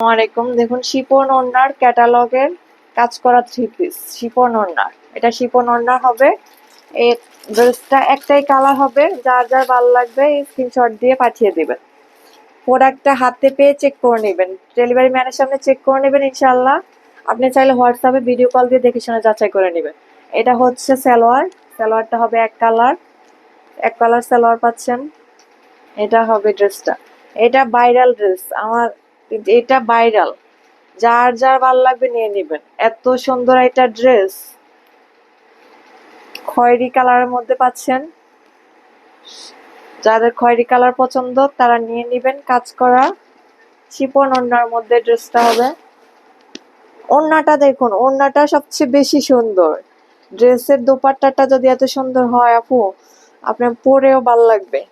আসসালামাইকুম। দেখুন শিপন ওড়নার ক্যাটালগের কাজ করা থ্রি পিস শিপন ওড়না। এটা শিপন ওড়না হবে। এই ড্রেসটা একটাই কালার হবে, যার যার ভালো লাগবে স্ক্রিনশট দিয়ে পাঠিয়ে দিবেন। প্রোডাক্টটা হাতে পেয়ে চেক করে নেবেন, ডেলিভারি ম্যানের সামনে চেক করে নেবেন ইনশাল্লাহ। আপনি চাইলে হোয়াটসঅ্যাপে ভিডিও কল দিয়ে দেখে শুনে যাচাই করে নেবেন। এটা হচ্ছে সালোয়ারটা হবে এক কালার সালোয়ার পাচ্ছেন। এটা হবে ড্রেসটা। এটা ভাইরাল ড্রেস এটা ভাইরাল, যার যার ভালো লাগবে নিয়ে নেবেন। এত সুন্দর একটা ড্রেস, খয়েরি কালারের মধ্যে পাচ্ছেন। যাদের খয়েরি কালার পছন্দ তারা নিয়ে নেবেন। কাজ করা শিপন ওড়নার মধ্যে ড্রেসটা হবে। ওড়নাটা দেখুন, ওড়নাটা সবচেয়ে বেশি সুন্দর। ড্রেসের দোপাট্টাটা যদি এত সুন্দর হয় আপু, আপনার পরেও ভালো লাগবে।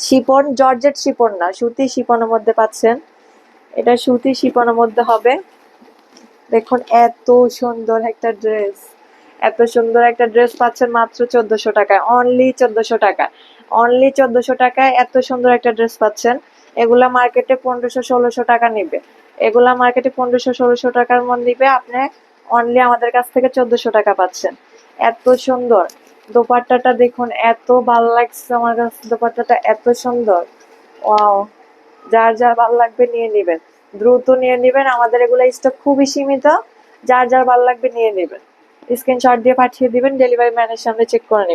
শিপন, জর্জেট শিপন না, সুতি শিপনের মধ্যে পাচ্ছেন। এটা সুতি শিপনের মধ্যে হবে। দেখুন এত সুন্দর একটা ড্রেস, এত সুন্দর একটা ড্রেস পাচ্ছেন মাত্র 1400 টাকায়। অনলি 1400 টাকা, অনলি 1400 টাকায় এত সুন্দর একটা ড্রেস পাচ্ছেন। এগুলা মার্কেটে 1500-1600 টাকা নিবে। এগুলা মার্কেটে 1500-1600 টাকার মধ্যে নিবে, আপনি অনলি আমাদের কাছ থেকে 1400 টাকা পাচ্ছেন। এত সুন্দর দোপাট্টাটা দেখুন, এত ভালো লাগছে আমার কাছে। দোপাট্টাটা এত সুন্দর, ওয়াও। যার যার ভালো লাগবে নিয়ে নেবেন, দ্রুত নিয়ে নেবেন। আমাদের এগুলো স্টক খুবই সীমিত। যার যার ভালো লাগবে নিয়ে নেবেন, স্ক্রিনশট দিয়ে পাঠিয়ে দিবেন, ডেলিভারি ম্যানের সামনে চেক করে নেবেন।